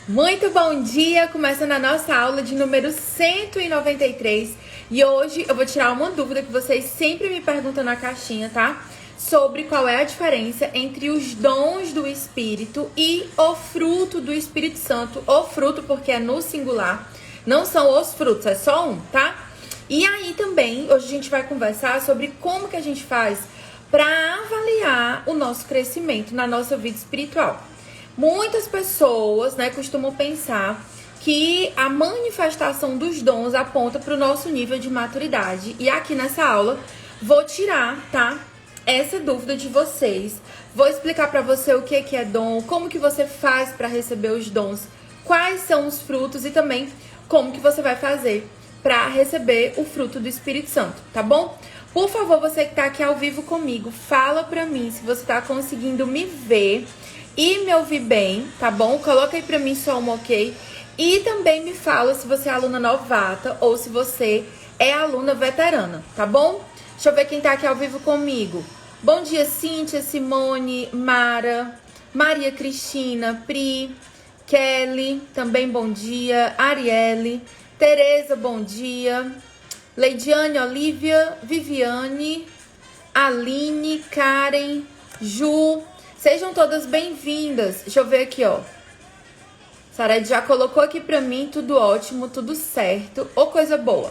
Muito bom dia! Começando a nossa aula de número 193 e hoje eu vou tirar uma dúvida que vocês sempre me perguntam na caixinha, tá? Sobre qual é a diferença entre os dons do Espírito e o fruto do Espírito Santo. O fruto porque é no singular, não são os frutos, é só um, tá? E aí também, hoje a gente vai conversar sobre como que a gente faz para avaliar o nosso crescimento na nossa vida espiritual. Muitas pessoas, costumam pensar que a manifestação dos dons aponta para o nosso nível de maturidade. E aqui nessa aula vou tirar, tá? Essa dúvida de vocês. Vou explicar para você o que é dom, como que você faz para receber os dons, quais são os frutos e também como que você vai fazer para receber o fruto do Espírito Santo, tá bom? Por favor, você que tá aqui ao vivo comigo, fala pra mim se você tá conseguindo me ver e me ouvir bem, tá bom? Coloca aí pra mim só um ok. E também me fala se você é aluna novata ou se você é aluna veterana, tá bom? Deixa eu ver quem tá aqui ao vivo comigo. Bom dia, Cíntia, Simone, Mara, Maria Cristina, Pri, Kelly, também bom dia, Arielle, Tereza, bom dia, Leidiane, Olivia, Viviane, Aline, Karen, Ju, sejam todas bem-vindas. Deixa eu ver aqui, ó. Sared já colocou aqui pra mim, tudo ótimo, tudo certo, ou coisa boa.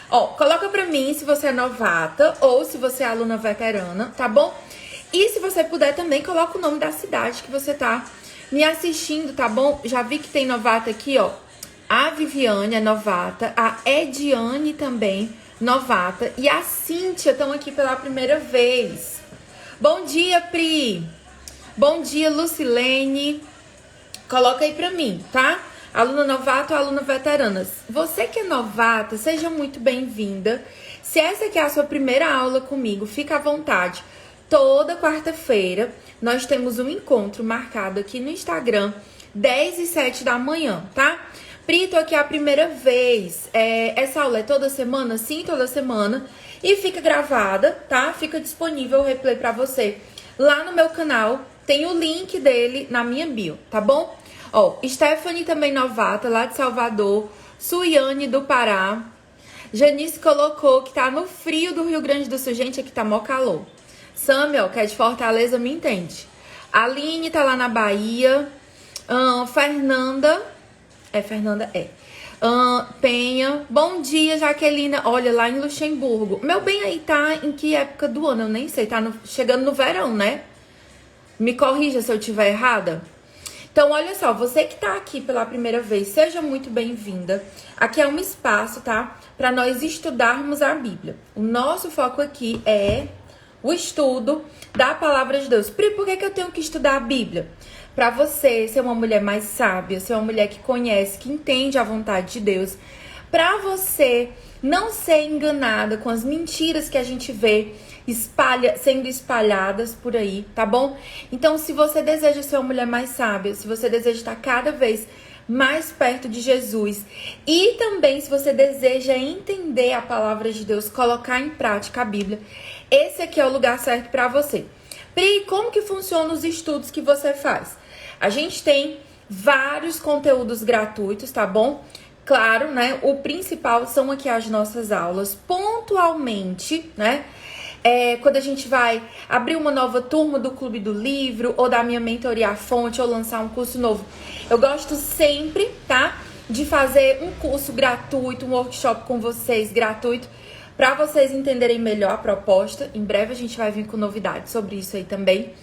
Ó, coloca pra mim se você é novata ou se você é aluna veterana, tá bom? E se você puder também, coloca o nome da cidade que você tá me assistindo, tá bom? Já vi que tem novata aqui, ó. A Viviane é novata, a Ediane também novata e a Cíntia estão aqui pela primeira vez. Bom dia, Pri! Bom dia, Lucilene! Coloca aí pra mim, tá? Aluna novata ou aluna veterana? Você que é novata, seja muito bem-vinda. Se essa aqui é a sua primeira aula comigo, fica à vontade. Toda quarta-feira nós temos um encontro marcado aqui no Instagram, 10 e 7 da manhã, tá? Pri, tô aqui a primeira vez. Essa aula é toda semana? Sim, toda semana. E fica gravada, tá? Fica disponível o replay pra você lá no meu canal. Tem o link dele na minha bio, tá bom? Ó, Stephanie também novata, lá de Salvador. Suiane do Pará. Janice colocou que tá no frio do Rio Grande do Sul. Gente, aqui tá mó calor. Samuel, que é de Fortaleza, me entende. Aline tá lá na Bahia. Fernanda... Penha. Bom dia, Jaquelina. Olha, lá em Luxemburgo. Meu bem, aí tá em que época do ano? Eu nem sei. Tá chegando no verão, né? Me corrija se eu estiver errada. Então, olha só, você que tá aqui pela primeira vez, seja muito bem-vinda. Aqui é um espaço, tá? Para nós estudarmos a Bíblia. O nosso foco aqui é o estudo da Palavra de Deus. Pri, por que eu tenho que estudar a Bíblia? Para você ser uma mulher mais sábia, ser uma mulher que conhece, que entende a vontade de Deus. Para você não ser enganada com as mentiras que a gente vê sendo espalhadas por aí, tá bom? Então, se você deseja ser uma mulher mais sábia, se você deseja estar cada vez mais perto de Jesus e também se você deseja entender a palavra de Deus, colocar em prática a Bíblia, esse aqui é o lugar certo para você. Pri, como que funcionam os estudos que você faz? A gente tem vários conteúdos gratuitos, tá bom? Claro, né? O principal são aqui as nossas aulas, pontualmente, né? Quando a gente vai abrir uma nova turma do Clube do Livro, ou da minha mentoria à fonte, ou lançar um curso novo, eu gosto sempre, tá? De fazer um curso gratuito, um workshop com vocês gratuito, para vocês entenderem melhor a proposta. Em breve a gente vai vir com novidades sobre isso aí também.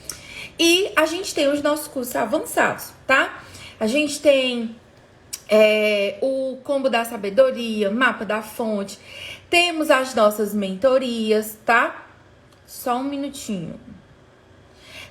E a gente tem os nossos cursos avançados, tá? A gente tem o Combo da Sabedoria, Mapa da Fonte. Temos as nossas mentorias, tá? Só um minutinho.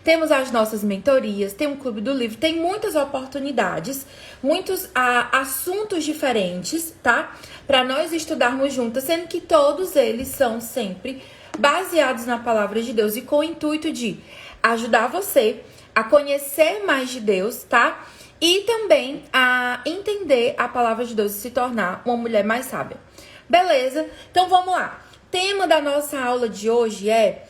Temos as nossas mentorias, tem o Clube do Livro, tem muitas oportunidades, muitos assuntos diferentes, tá? Para nós estudarmos juntas, sendo que todos eles são sempre baseados na palavra de Deus e com o intuito de ajudar você a conhecer mais de Deus, tá? E também a entender a palavra de Deus e se tornar uma mulher mais sábia. Beleza? Então vamos lá. O tema da nossa aula de hoje é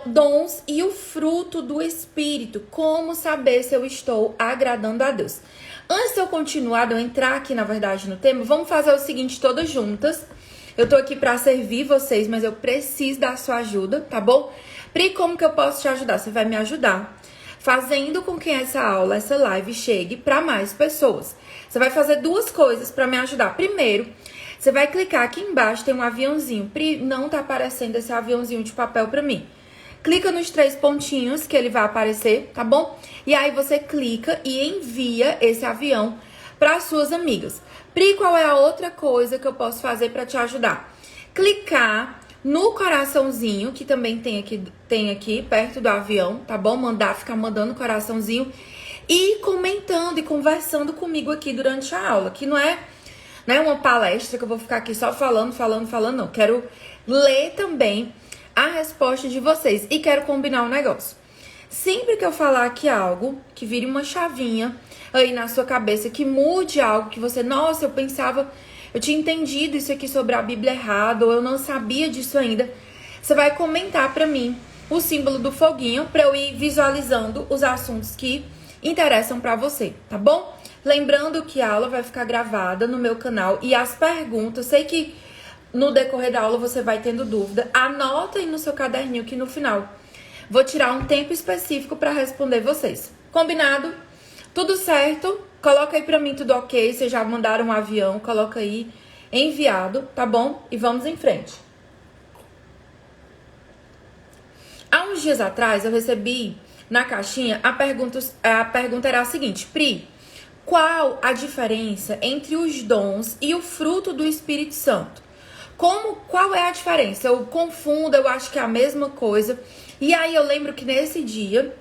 dons e o fruto do Espírito. Como saber se eu estou agradando a Deus? Antes de eu continuar, de eu entrar aqui, na verdade, no tema, vamos fazer o seguinte todas juntas. Eu tô aqui pra servir vocês, mas eu preciso da sua ajuda, tá bom? Pri, como que eu posso te ajudar? Você vai me ajudar fazendo com que essa aula, essa live chegue pra mais pessoas. Você vai fazer duas coisas pra me ajudar. Primeiro, você vai clicar aqui embaixo, tem um aviãozinho. Pri, não tá aparecendo esse aviãozinho de papel pra mim. Clica nos 3 pontinhos que ele vai aparecer, tá bom? E aí você clica e envia esse avião para suas amigas. Pri, qual é a outra coisa que eu posso fazer para te ajudar? Clicar no coraçãozinho, que também tem aqui perto do avião, tá bom? Ficar mandando coraçãozinho e comentando e conversando comigo aqui durante a aula, que não é uma palestra que eu vou ficar aqui só falando, não. Quero ler também a resposta de vocês e quero combinar um negócio. Sempre que eu falar aqui algo, que vire uma chavinha aí na sua cabeça, que mude algo, que você, nossa, eu tinha entendido isso aqui sobre a Bíblia errado, ou eu não sabia disso ainda, você vai comentar pra mim o símbolo do foguinho pra eu ir visualizando os assuntos que interessam pra você, tá bom? Lembrando que a aula vai ficar gravada no meu canal e as perguntas, sei que no decorrer da aula você vai tendo dúvida, anota aí no seu caderninho que no final vou tirar um tempo específico para responder vocês. Combinado? Tudo certo? Coloca aí pra mim tudo ok, vocês já mandaram um avião, coloca aí enviado, tá bom? E vamos em frente. Há uns dias atrás eu recebi na caixinha a pergunta era a seguinte: Pri, qual a diferença entre os dons e o fruto do Espírito Santo? Qual é a diferença? Eu confundo, eu acho que é a mesma coisa. E aí eu lembro que nesse dia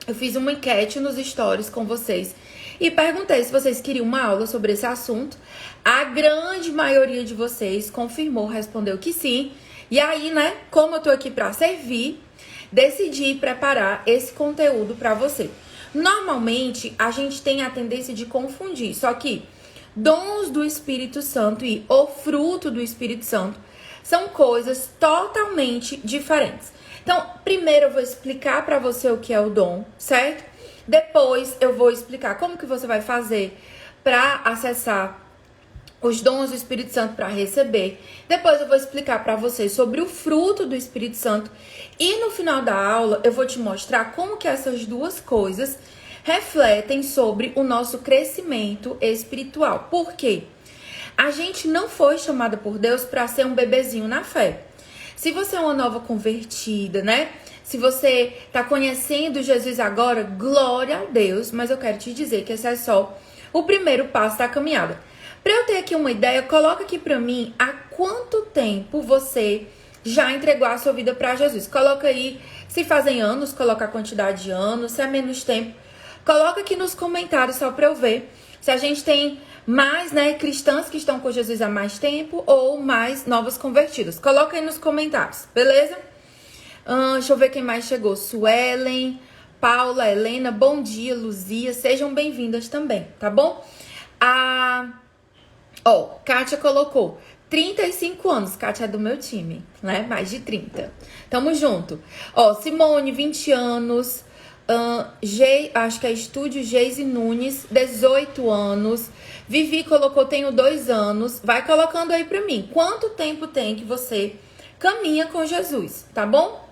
eu fiz uma enquete nos stories com vocês e perguntei se vocês queriam uma aula sobre esse assunto. A grande maioria de vocês confirmou, respondeu que sim. E aí, como eu tô aqui pra servir, decidi preparar esse conteúdo pra você. Normalmente, a gente tem a tendência de confundir, só que dons do Espírito Santo e o fruto do Espírito Santo são coisas totalmente diferentes. Então, primeiro eu vou explicar pra você o que é o dom, certo? Depois eu vou explicar como que você vai fazer pra acessar os dons do Espírito Santo para receber. Depois eu vou explicar para você sobre o fruto do Espírito Santo. E no final da aula eu vou te mostrar como que essas duas coisas refletem sobre o nosso crescimento espiritual. Por quê? A gente não foi chamada por Deus para ser um bebezinho na fé. Se você é uma nova convertida, Se você está conhecendo Jesus agora, glória a Deus. Mas eu quero te dizer que esse é só o primeiro passo da caminhada. Para eu ter aqui uma ideia, coloca aqui para mim há quanto tempo você já entregou a sua vida para Jesus. Coloca aí, se fazem anos, coloca a quantidade de anos, se é menos tempo. Coloca aqui nos comentários só para eu ver se a gente tem mais, cristãs que estão com Jesus há mais tempo ou mais novas convertidas. Coloca aí nos comentários, beleza? Deixa eu ver quem mais chegou. Suelen, Paula, Helena, bom dia, Luzia. Sejam bem-vindas também, tá bom? Kátia colocou 35 anos. Kátia é do meu time, Mais de 30. Tamo junto. Simone, 20 anos. Acho que é Estúdio Geise Nunes, 18 anos. Vivi colocou, tenho 2 anos. Vai colocando aí pra mim. Quanto tempo tem que você caminha com Jesus, tá bom?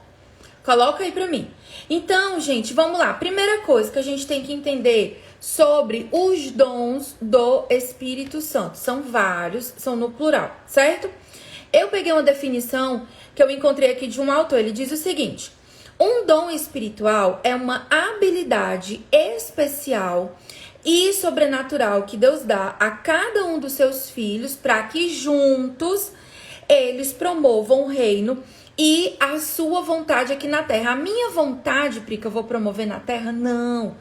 Coloca aí pra mim. Então, gente, vamos lá. Primeira coisa que a gente tem que entender sobre os dons do Espírito Santo. São vários, são no plural, certo? Eu peguei uma definição que eu encontrei aqui de um autor. Ele diz o seguinte: um dom espiritual é uma habilidade especial e sobrenatural que Deus dá a cada um dos seus filhos para que juntos eles promovam o reino e a sua vontade aqui na terra. A minha vontade, Pri, que eu vou promover na terra? Não.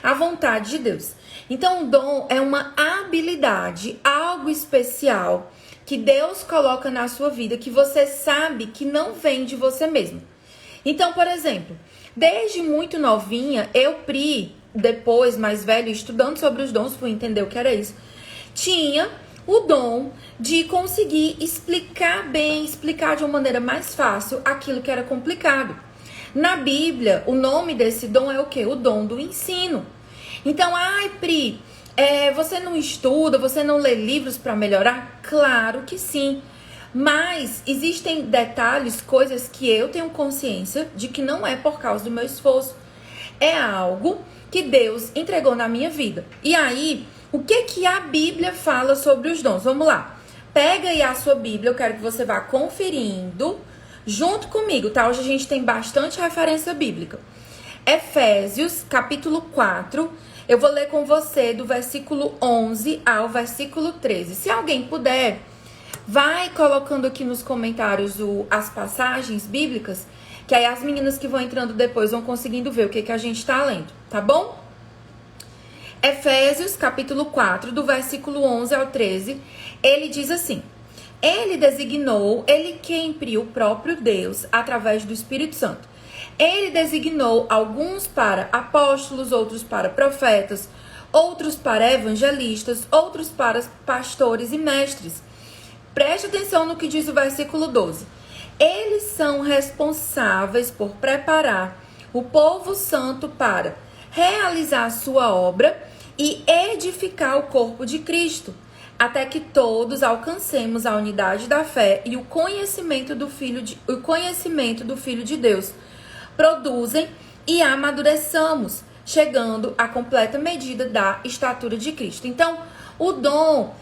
A vontade de Deus. Então, o dom é uma habilidade, algo especial que Deus coloca na sua vida, que você sabe que não vem de você mesmo. Então, por exemplo, desde muito novinha, eu, Pri, depois, mais velho, estudando sobre os dons, fui entender o que era isso, tinha o dom de conseguir explicar bem, explicar de uma maneira mais fácil aquilo que era complicado. Na Bíblia, o nome desse dom é o quê? O dom do ensino. Então, Pri, Você não estuda, você não lê livros para melhorar? Claro que sim. Mas existem detalhes, coisas que eu tenho consciência de que não é por causa do meu esforço. É algo que Deus entregou na minha vida. E aí, o que a Bíblia fala sobre os dons? Vamos lá. Pega aí a sua Bíblia, eu quero que você vá conferindo junto comigo, tá? Hoje a gente tem bastante referência bíblica. Efésios, capítulo 4. Eu vou ler com você do versículo 11 ao versículo 13. Se alguém puder, vai colocando aqui nos comentários as passagens bíblicas, que aí as meninas que vão entrando depois vão conseguindo ver o que a gente tá lendo, tá bom? Efésios, capítulo 4, do versículo 11 ao 13, ele diz assim: ele quem o próprio Deus, através do Espírito Santo. Ele designou alguns para apóstolos, outros para profetas, outros para evangelistas, outros para pastores e mestres. Preste atenção no que diz o versículo 12. Eles são responsáveis por preparar o povo santo para realizar a sua obra e edificar o corpo de Cristo, até que todos alcancemos a unidade da fé e o conhecimento do Filho de Deus. Produzem e amadureçamos, chegando à completa medida da estatura de Cristo. Então, o dom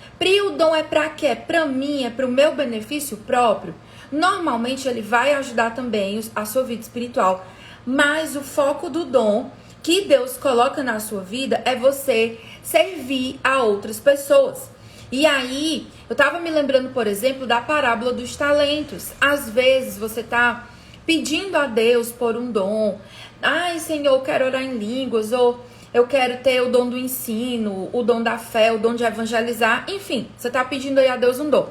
é para quê? Para mim, é para o meu benefício próprio. Normalmente, ele vai ajudar também a sua vida espiritual. Mas o foco do dom que Deus coloca na sua vida é você servir a outras pessoas. E aí, eu estava me lembrando, por exemplo, da parábola dos talentos. Às vezes, você está pedindo a Deus por um dom. Ai, Senhor, eu quero orar em línguas, ou eu quero ter o dom do ensino, o dom da fé, o dom de evangelizar. Enfim, você está pedindo aí a Deus um dom.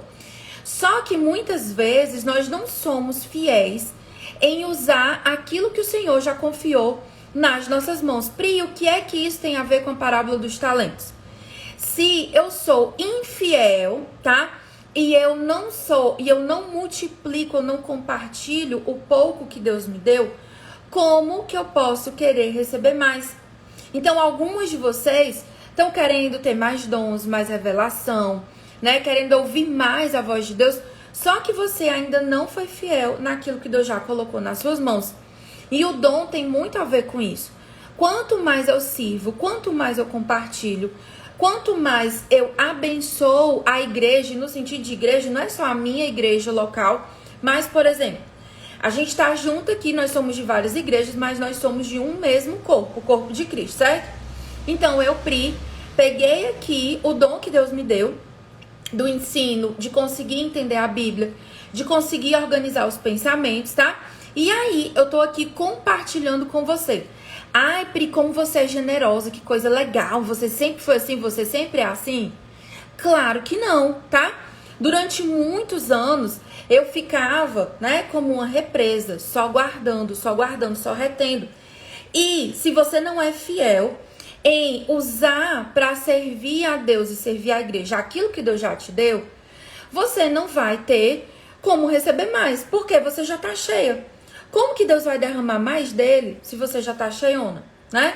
Só que muitas vezes nós não somos fiéis em usar aquilo que o Senhor já confiou nas nossas mãos. Pri, o que é que isso tem a ver com a parábola dos talentos? Se eu sou infiel, tá? E eu não multiplico, eu não compartilho o pouco que Deus me deu, como que eu posso querer receber mais? Então, alguns de vocês estão querendo ter mais dons, mais revelação, né? Querendo ouvir mais a voz de Deus, só que você ainda não foi fiel naquilo que Deus já colocou nas suas mãos. E o dom tem muito a ver com isso. Quanto mais eu sirvo, quanto mais eu compartilho, quanto mais eu abençoo a igreja, no sentido de igreja, não é só a minha igreja local, mas, por exemplo, a gente está junto aqui, nós somos de várias igrejas, mas nós somos de um mesmo corpo, o corpo de Cristo, certo? Então, eu, Pri, peguei aqui o dom que Deus me deu, do ensino, de conseguir entender a Bíblia, de conseguir organizar os pensamentos, tá? E aí, eu tô aqui compartilhando com você. Ai, Pri, como você é generosa, que coisa legal, você sempre foi assim, você sempre é assim? Claro que não, tá? Durante muitos anos, eu ficava, né, como uma represa, só guardando, só retendo. E se você não é fiel em usar para servir a Deus e servir a igreja aquilo que Deus já te deu, você não vai ter como receber mais, porque você já tá cheia. Como que Deus vai derramar mais dele se você já tá cheiona, né?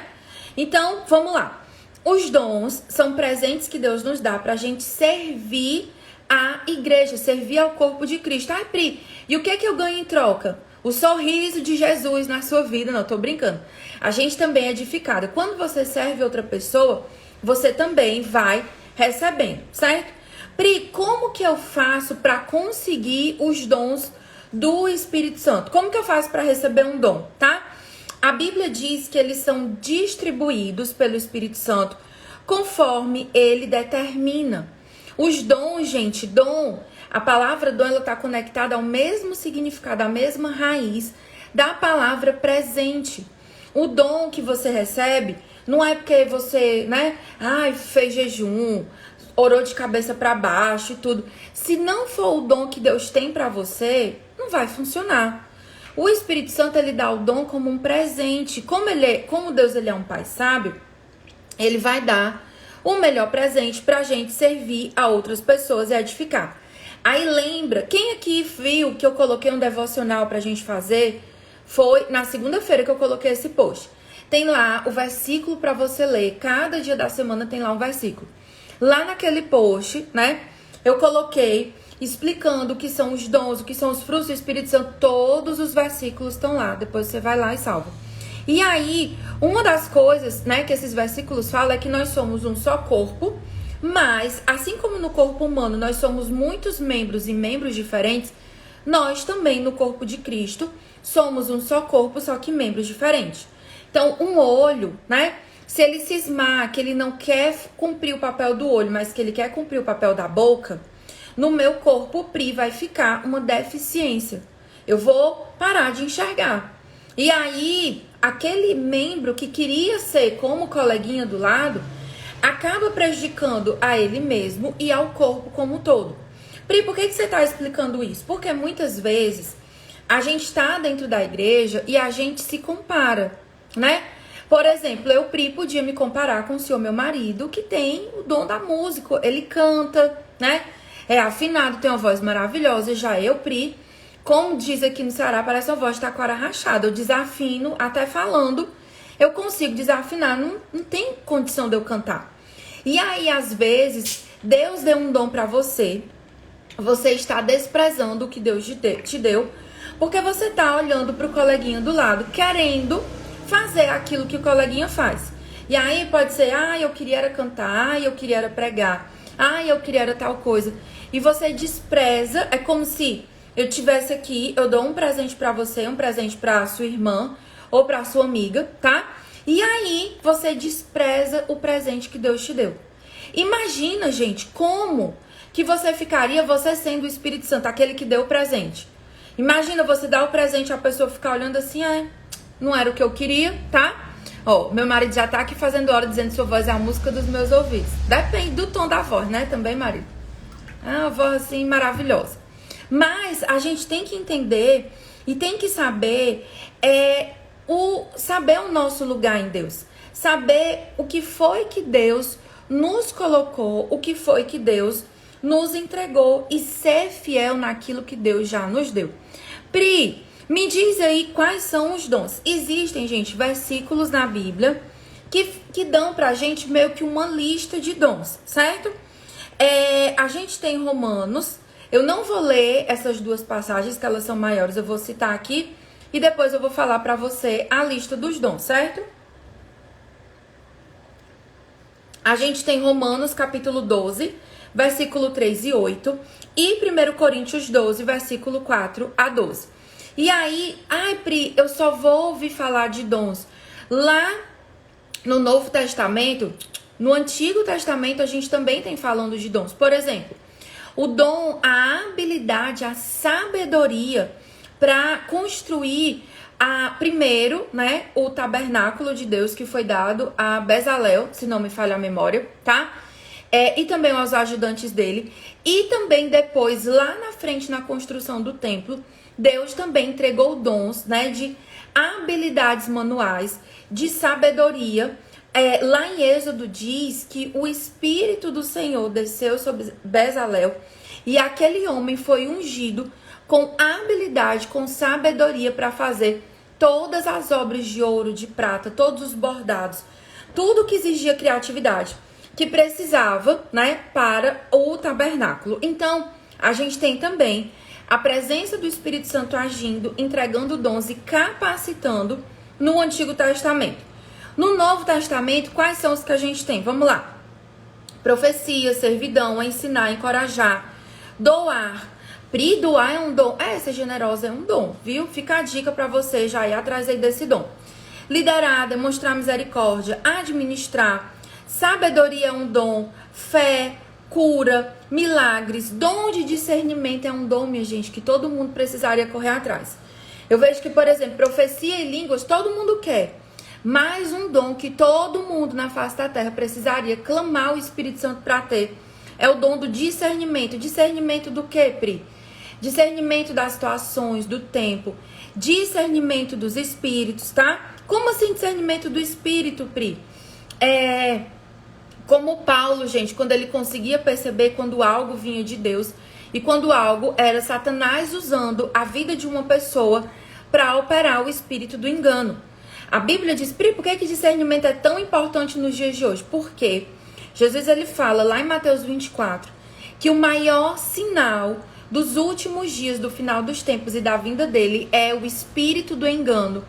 Então, vamos lá. Os dons são presentes que Deus nos dá pra gente servir a igreja, servir ao corpo de Cristo. Ai, Pri, e o que eu ganho em troca? O sorriso de Jesus na sua vida. Não, tô brincando. A gente também é edificada. Quando você serve outra pessoa, você também vai recebendo, certo? Pri, como que eu faço pra conseguir os dons do Espírito Santo? Como que eu faço para receber um dom, tá? A Bíblia diz que eles são distribuídos pelo Espírito Santo conforme ele determina. Os dons, gente, a palavra dom, ela tá conectada ao mesmo significado, à mesma raiz da palavra presente. O dom que você recebe não é porque você, né, fez jejum, orou de cabeça para baixo e tudo. Se não for o dom que Deus tem para você, não vai funcionar. O Espírito Santo, ele dá o dom como um presente. Como Deus ele é um pai sábio, ele vai dar o melhor presente pra gente servir a outras pessoas e edificar. Aí lembra, quem aqui viu que eu coloquei um devocional pra gente fazer? Foi na segunda-feira que eu coloquei esse post. tem lá o versículo para você ler. Cada dia da semana tem lá um versículo. Lá naquele post, né, eu coloquei explicando o que são os dons, o que são os frutos do Espírito Santo. Todos os versículos estão lá. Depois você vai lá e salva. E aí, uma das coisas, né, que esses versículos falam é que nós somos um só corpo, mas assim como no corpo humano nós somos muitos membros e membros diferentes, nós também no corpo de Cristo somos um só corpo, só que membros diferentes. Então, um olho, né, se ele cismar que ele não quer cumprir o papel do olho, mas que ele quer cumprir o papel da boca, no meu corpo Pri vai ficar uma deficiência. Eu vou parar de enxergar. E aí, aquele membro que queria ser como coleguinha do lado, acaba prejudicando a ele mesmo e ao corpo como um todo. Pri, por que você está explicando isso? Porque muitas vezes a gente está dentro da igreja e a gente se compara, né? Por exemplo, eu, Pri, podia me comparar com o senhor, meu marido, que tem o dom da música. Ele canta, né? É afinado, tem uma voz maravilhosa. Já eu, Pri, como diz aqui no Ceará, parece uma voz de taquara rachada. Eu desafino até falando. Eu consigo desafinar, não tem condição de eu cantar. E aí, às vezes, Deus deu um dom pra você. Você está desprezando o que Deus te deu. Porque você tá olhando pro coleguinha do lado, querendo fazer aquilo que o coleguinha faz. E aí pode ser, eu queria era cantar, eu queria era pregar, eu queria era tal coisa. E você despreza, é como se eu tivesse aqui, eu dou um presente pra você, um presente pra sua irmã ou pra sua amiga, tá? E aí você despreza o presente que Deus te deu. Imagina, gente, como que você ficaria, você sendo o Espírito Santo, aquele que deu o presente. Imagina você dar o presente e a pessoa ficar olhando assim, não era o que eu queria, tá? Ó, meu marido já tá aqui fazendo hora dizendo que sua voz é a música dos meus ouvidos. Depende do tom da voz, né? Também, marido. É uma voz assim maravilhosa. Mas a gente tem que entender e tem que saber saber o nosso lugar em Deus. Saber o que foi que Deus nos colocou, o que foi que Deus nos entregou e ser fiel naquilo que Deus já nos deu. Pri, me diz aí quais são os dons. Existem, gente, versículos na Bíblia que dão pra gente meio que uma lista de dons, certo? A gente tem Romanos. Eu não vou ler essas duas passagens, que elas são maiores. Eu vou citar aqui e depois eu vou falar pra você a lista dos dons, certo? A gente tem Romanos, capítulo 12, versículo 3 e 8. E 1 Coríntios 12, versículo 4 a 12. E aí, Pri, eu só vou ouvir falar de dons lá no Novo Testamento. No Antigo Testamento, a gente também tem falando de dons. Por exemplo, o dom, a habilidade, a sabedoria para construir primeiro, né, o tabernáculo de Deus que foi dado a Bezalel, se não me falha a memória, tá? E também aos ajudantes dele. E também depois, lá na frente, na construção do templo, Deus também entregou dons, né, de habilidades manuais, de sabedoria. Lá em Êxodo diz que o Espírito do Senhor desceu sobre Bezalel e aquele homem foi ungido com habilidade, com sabedoria para fazer todas as obras de ouro, de prata, todos os bordados, tudo que exigia criatividade, que precisava, né, para o tabernáculo. Então, a gente tem também a presença do Espírito Santo agindo, entregando dons e capacitando no Antigo Testamento. No Novo Testamento, quais são os que a gente tem? Vamos lá. Profecia, servidão, ensinar, encorajar, doar. Pri, doar é um dom. Ser generosa é um dom, viu? Fica a dica pra você já ir atrás aí desse dom. Liderar, demonstrar misericórdia, administrar. Sabedoria é um dom. Fé, cura, milagres. Dom de discernimento é um dom, minha gente, que todo mundo precisaria correr atrás. Eu vejo que, por exemplo, profecia e línguas, todo mundo quer. Mas um dom que todo mundo na face da terra precisaria clamar o Espírito Santo para ter é o dom do discernimento. Discernimento do quê, Pri? Discernimento das situações, do tempo. Discernimento dos espíritos, tá? Como assim discernimento do espírito, Pri? Como Paulo, gente, quando ele conseguia perceber quando algo vinha de Deus e quando algo era Satanás usando a vida de uma pessoa para operar o espírito do engano. A Bíblia diz, Pri, por que discernimento é tão importante nos dias de hoje? Porque Jesus ele fala lá em Mateus 24 que o maior sinal dos últimos dias, do final dos tempos e da vinda dele é o espírito do engano,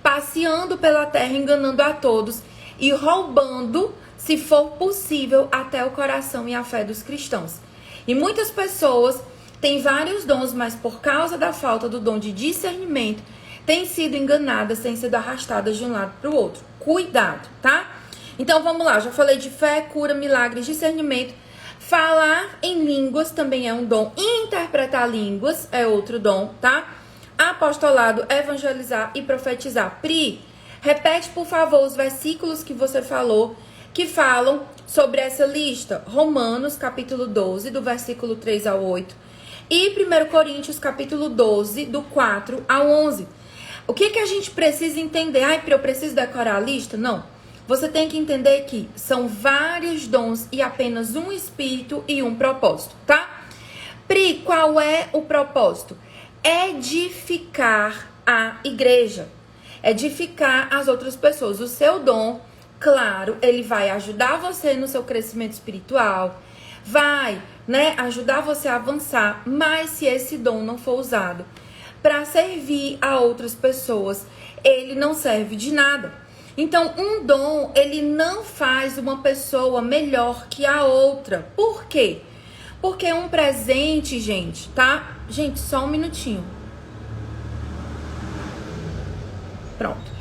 passeando pela terra, enganando a todos e roubando, se for possível, até o coração e a fé dos cristãos. E muitas pessoas têm vários dons, mas por causa da falta do dom de discernimento, têm sido enganadas, têm sido arrastadas de um lado para o outro. Cuidado, tá? Então vamos lá, já falei de fé, cura, milagres, discernimento. Falar em línguas também é um dom. Interpretar línguas é outro dom, tá? Apostolado, evangelizar e profetizar. Pri, repete por favor os versículos que você falou, que falam sobre essa lista. Romanos capítulo 12, do versículo 3 ao 8. E 1 Coríntios capítulo 12, do 4 ao 11. O que a gente precisa entender? Ai, Pri, eu preciso decorar a lista? Não. Você tem que entender que são vários dons e apenas um espírito e um propósito, tá? Pri, qual é o propósito? Edificar a igreja. Edificar as outras pessoas. O seu dom, claro, ele vai ajudar você no seu crescimento espiritual, vai, ajudar você a avançar, mas se esse dom não for usado para servir a outras pessoas, ele não serve de nada. Então, um dom, ele não faz uma pessoa melhor que a outra. Por quê? Porque um presente, gente, tá? Gente, só um minutinho. Pronto.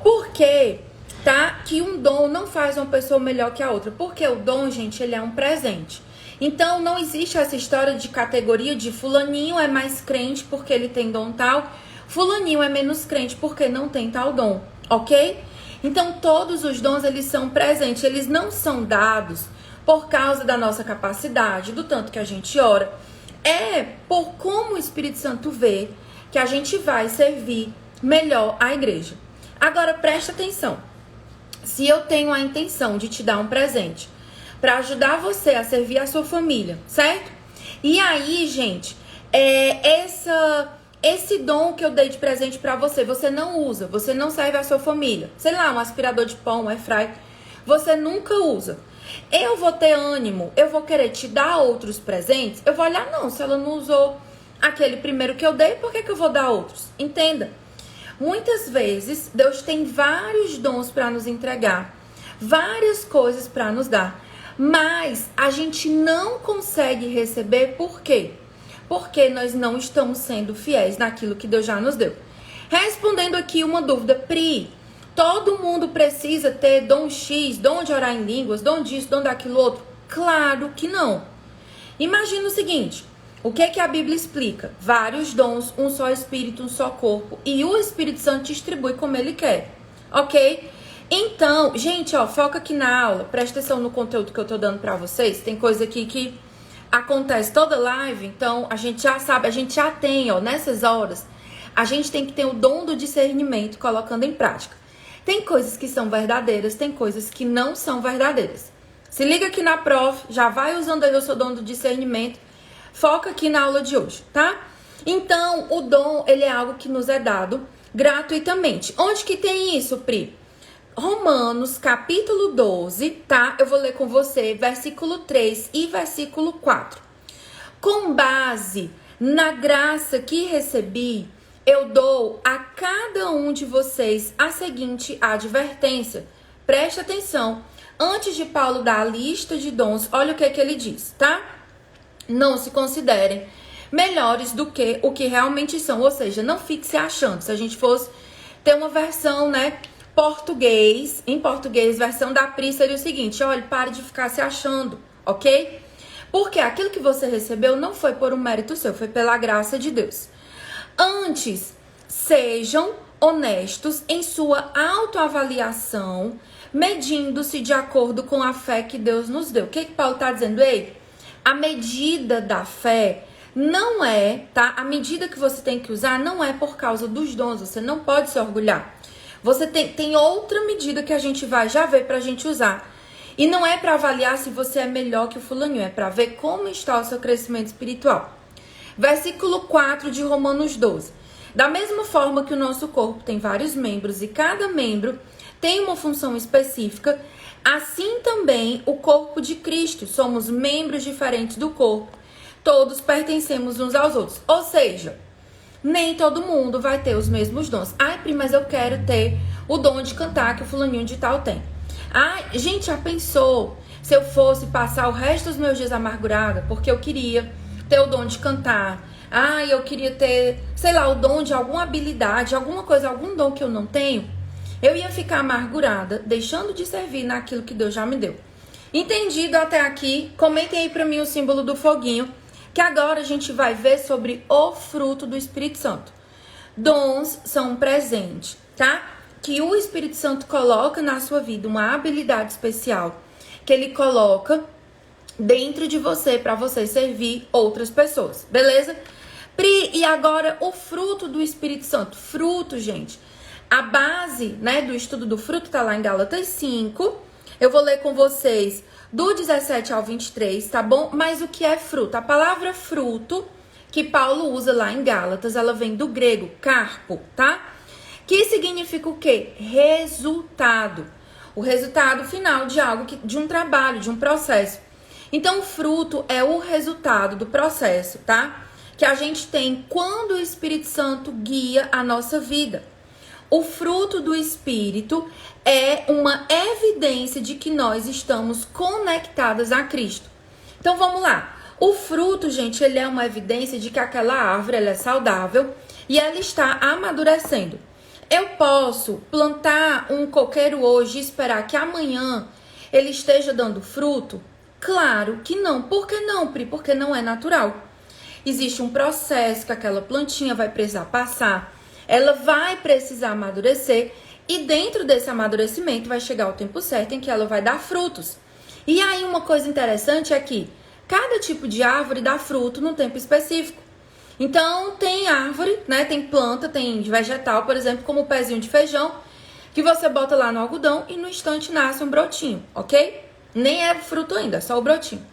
Por quê, tá? Que um dom não faz uma pessoa melhor que a outra. Porque o dom, gente, ele é um presente. Então, não existe essa história de categoria de fulaninho é mais crente porque ele tem dom tal, fulaninho é menos crente porque não tem tal dom, ok? Então, todos os dons, eles são presentes, eles não são dados por causa da nossa capacidade, do tanto que a gente ora. É por como o Espírito Santo vê que a gente vai servir melhor a igreja. Agora, presta atenção. Se eu tenho a intenção de te dar um presente para ajudar você a servir a sua família, certo? E aí, gente, esse dom que eu dei de presente para você, você não usa, você não serve a sua família. Sei lá, um aspirador de pão, um airfryer, você nunca usa. Eu vou ter ânimo, eu vou querer te dar outros presentes, eu vou olhar, não, se ela não usou aquele primeiro que eu dei, por que eu vou dar outros? Entenda. Muitas vezes, Deus tem vários dons para nos entregar, várias coisas para nos dar, mas a gente não consegue receber, por quê? Porque nós não estamos sendo fiéis naquilo que Deus já nos deu. Respondendo aqui uma dúvida, Pri, todo mundo precisa ter dom X, dom de orar em línguas, dom disso, dom daquilo outro? Claro que não. Imagina o seguinte, o que a Bíblia explica? Vários dons, um só Espírito, um só corpo, e o Espírito Santo distribui como ele quer, ok? Então, gente, foca aqui na aula, presta atenção no conteúdo que eu tô dando pra vocês, tem coisa aqui que acontece toda live, então a gente já sabe, a gente já tem, nessas horas, a gente tem que ter o dom do discernimento colocando em prática. Tem coisas que são verdadeiras, tem coisas que não são verdadeiras. Se liga aqui na prof, já vai usando aí o seu dom do discernimento, foca aqui na aula de hoje, tá? Então, o dom, ele é algo que nos é dado gratuitamente. Onde que tem isso, Pri? Romanos, capítulo 12, tá? Eu vou ler com você, versículo 3 e versículo 4. Com base na graça que recebi, eu dou a cada um de vocês a seguinte advertência. Preste atenção. Antes de Paulo dar a lista de dons, olha o que ele diz, tá? Não se considerem melhores do que o que realmente são. Ou seja, não fique se achando. Se a gente fosse ter uma versão, português, em português, versão da Pri seria o seguinte, olha, pare de ficar se achando, ok? Porque aquilo que você recebeu não foi por um mérito seu, foi pela graça de Deus. Antes, sejam honestos em sua autoavaliação, medindo-se de acordo com a fé que Deus nos deu. O que Paulo está dizendo? Ei, a medida da fé não é, tá? A medida que você tem que usar não é por causa dos dons, você não pode se orgulhar. Você tem outra medida que a gente vai já ver pra gente usar. E não é pra avaliar se você é melhor que o fulaninho, é pra ver como está o seu crescimento espiritual. Versículo 4 de Romanos 12. Da mesma forma que o nosso corpo tem vários membros e cada membro tem uma função específica, assim também o corpo de Cristo. Somos membros diferentes do corpo. Todos pertencemos uns aos outros. Ou seja, nem todo mundo vai ter os mesmos dons. Ai, Pri, mas eu quero ter o dom de cantar que o fulaninho de tal tem. Ai, gente, já pensou se eu fosse passar o resto dos meus dias amargurada porque eu queria ter o dom de cantar? Ai, eu queria ter, sei lá, o dom de alguma habilidade, alguma coisa, algum dom que eu não tenho. Eu ia ficar amargurada, deixando de servir naquilo que Deus já me deu. Entendido até aqui? Comentem aí pra mim o símbolo do foguinho, que agora a gente vai ver sobre o fruto do Espírito Santo. Dons são um presente, tá? Que o Espírito Santo coloca na sua vida, uma habilidade especial, que ele coloca dentro de você para você servir outras pessoas, beleza? Pri, e agora o fruto do Espírito Santo. Fruto, gente, a base, né, do estudo do fruto tá lá em Gálatas 5. Eu vou ler com vocês do 17 ao 23, tá bom? Mas o que é fruto? A palavra fruto que Paulo usa lá em Gálatas, ela vem do grego carpo, tá? Que significa o quê? Resultado. O resultado final de algo, de um trabalho, de um processo. Então, o fruto é o resultado do processo, tá? Que a gente tem quando o Espírito Santo guia a nossa vida. O fruto do Espírito é uma evidência de que nós estamos conectadas a Cristo. Então, vamos lá. O fruto, gente, ele é uma evidência de que aquela árvore ela é saudável e ela está amadurecendo. Eu posso plantar um coqueiro hoje e esperar que amanhã ele esteja dando fruto? Claro que não. Por que não, Pri? Porque não é natural. Existe um processo que aquela plantinha vai precisar passar. Ela vai precisar amadurecer e dentro desse amadurecimento vai chegar o tempo certo em que ela vai dar frutos. E aí uma coisa interessante é que cada tipo de árvore dá fruto num tempo específico. Então tem árvore, né? Tem planta, tem vegetal, por exemplo, como o pezinho de feijão, que você bota lá no algodão e no instante nasce um brotinho, ok? Nem é fruto ainda, é só o brotinho.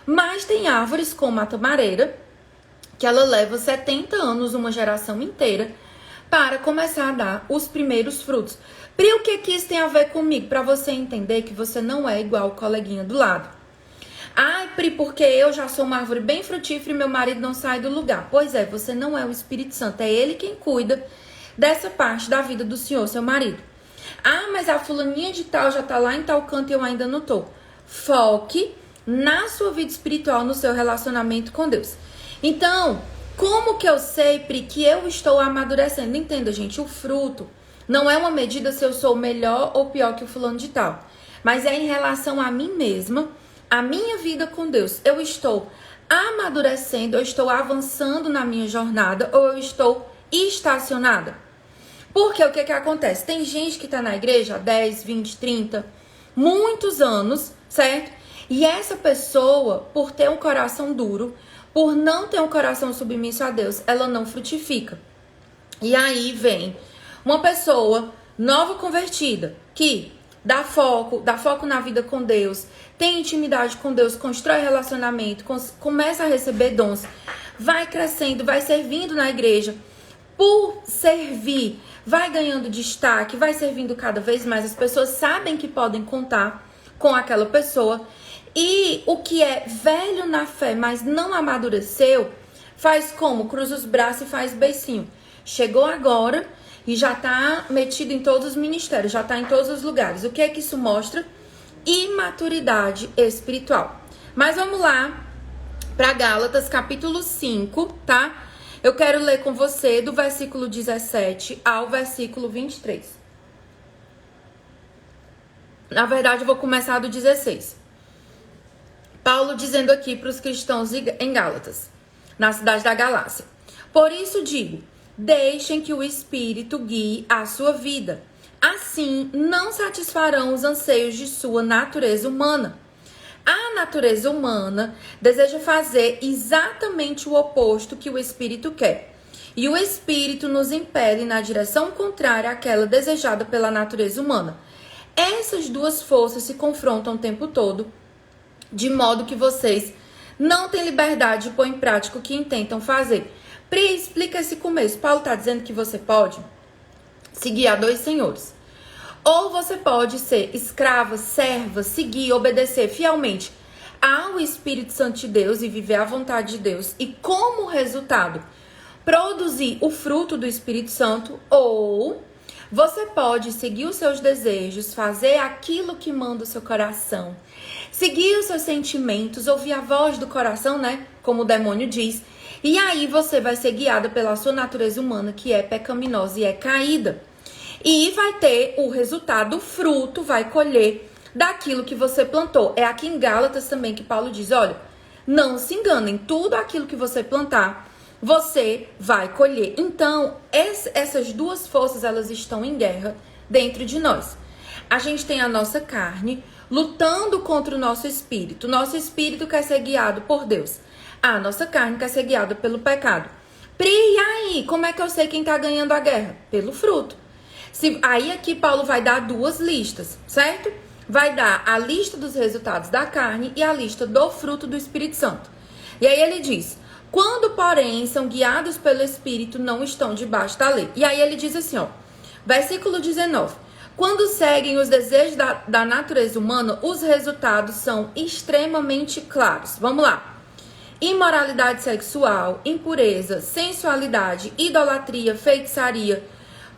Mas tem árvores como a tamareira, que ela leva 70 anos, uma geração inteira, para começar a dar os primeiros frutos. Pri, o que isso tem a ver comigo? Para você entender que você não é igual o coleguinha do lado. Ai, Pri, porque eu já sou uma árvore bem frutífera e meu marido não sai do lugar. Pois é, você não é o Espírito Santo. É ele quem cuida dessa parte da vida do senhor, seu marido. Ah, mas a fulaninha de tal já tá lá em tal canto e eu ainda não tô. Foque na sua vida espiritual, no seu relacionamento com Deus. Então, como que eu sei, Pri, que eu estou amadurecendo? Entenda, gente, o fruto não é uma medida se eu sou melhor ou pior que o fulano de tal. Mas é em relação a mim mesma, a minha vida com Deus. Eu estou amadurecendo, eu estou avançando na minha jornada ou eu estou estacionada? Porque o que acontece? Tem gente que tá na igreja há 10, 20, 30, muitos anos, certo? E essa pessoa, por ter um coração duro, por não ter um coração submisso a Deus, ela não frutifica. E aí vem uma pessoa nova convertida, que dá foco na vida com Deus, tem intimidade com Deus, constrói relacionamento, começa a receber dons, vai crescendo, vai servindo na igreja. Por servir, vai ganhando destaque, vai servindo cada vez mais. As pessoas sabem que podem contar com aquela pessoa. E o que é velho na fé, mas não amadureceu, faz como? Cruza os braços e faz beicinho. Chegou agora e já tá metido em todos os ministérios, já tá em todos os lugares. O que é que isso mostra? Imaturidade espiritual. Mas vamos lá para Gálatas capítulo 5, tá? Eu quero ler com você do versículo 17 ao versículo 23. Na verdade, eu vou começar do 16. Paulo dizendo aqui para os cristãos em Gálatas, na cidade da Galácia. Por isso digo, deixem que o Espírito guie a sua vida. Assim, não satisfarão os anseios de sua natureza humana. A natureza humana deseja fazer exatamente o oposto que o Espírito quer. E o Espírito nos impele na direção contrária àquela desejada pela natureza humana. Essas duas forças se confrontam o tempo todo, de modo que vocês não têm liberdade de pôr em prática o que intentam fazer. Pri, explica esse começo. Paulo está dizendo que você pode seguir a 2 senhores. Ou você pode ser escrava, serva, seguir, obedecer fielmente ao Espírito Santo de Deus e viver a vontade de Deus. E como resultado, produzir o fruto do Espírito Santo. Ou você pode seguir os seus desejos, fazer aquilo que manda o seu coração, seguir os seus sentimentos, ouvir a voz do coração, né? Como o demônio diz. E aí você vai ser guiada pela sua natureza humana, que é pecaminosa e é caída. E vai ter o resultado, o fruto, vai colher daquilo que você plantou. É aqui em Gálatas também que Paulo diz, olha, não se enganem, tudo aquilo que você plantar, você vai colher. Então, essas duas forças, elas estão em guerra dentro de nós. A gente tem a nossa carne lutando contra o nosso espírito. Nosso espírito quer ser guiado por Deus. A nossa carne quer ser guiada pelo pecado. Pri, e aí? Como é que eu sei quem está ganhando a guerra? Pelo fruto. Aí aqui Paulo vai dar 2 listas, certo? Vai dar a lista dos resultados da carne e a lista do fruto do Espírito Santo. E aí ele diz, quando, porém, são guiados pelo Espírito, não estão debaixo da lei. E aí ele diz assim, ó, versículo 19. Quando seguem os desejos da natureza humana, os resultados são extremamente claros. Vamos lá. Imoralidade sexual, impureza, sensualidade, idolatria, feitiçaria,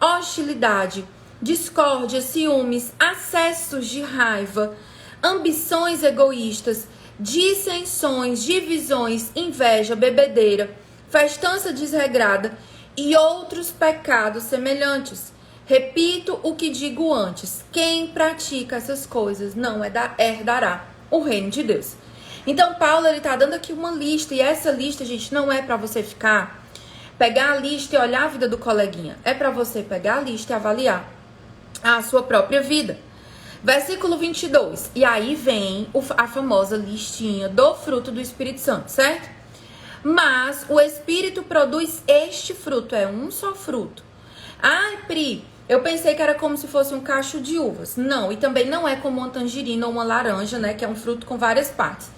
hostilidade, discórdia, ciúmes, acessos de raiva, ambições egoístas, dissensões, divisões, inveja, bebedeira, festança desregrada e outros pecados semelhantes. Repito o que digo antes, quem pratica essas coisas não herdará o reino de Deus. Então Paulo, ele tá dando aqui uma lista, e essa lista, gente, não é para você pegar a lista e olhar a vida do coleguinha. É para você pegar a lista e avaliar a sua própria vida. Versículo 22. E aí vem a famosa listinha do fruto do Espírito Santo, certo? Mas o Espírito produz este fruto. É um só fruto. Ai, Pri, eu pensei que era como se fosse um cacho de uvas. Não, e também não é como uma tangerina ou uma laranja, né? Que é um fruto com várias partes.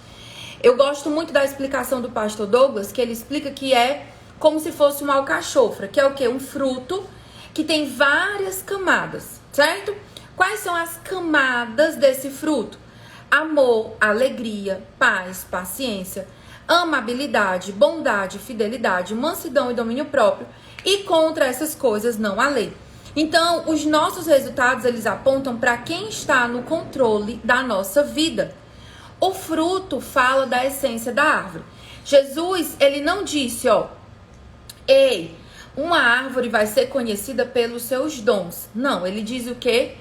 Eu gosto muito da explicação do pastor Douglas, que ele explica que é como se fosse uma alcachofra, que é o quê? Um fruto que tem várias camadas, certo? Quais são as camadas desse fruto? Amor, alegria, paz, paciência, amabilidade, bondade, fidelidade, mansidão e domínio próprio. E contra essas coisas não há lei. Então, os nossos resultados, eles apontam para quem está no controle da nossa vida. O fruto fala da essência da árvore. Jesus, ele não disse, ó, ei, uma árvore vai ser conhecida pelos seus dons. Não, ele diz o quê?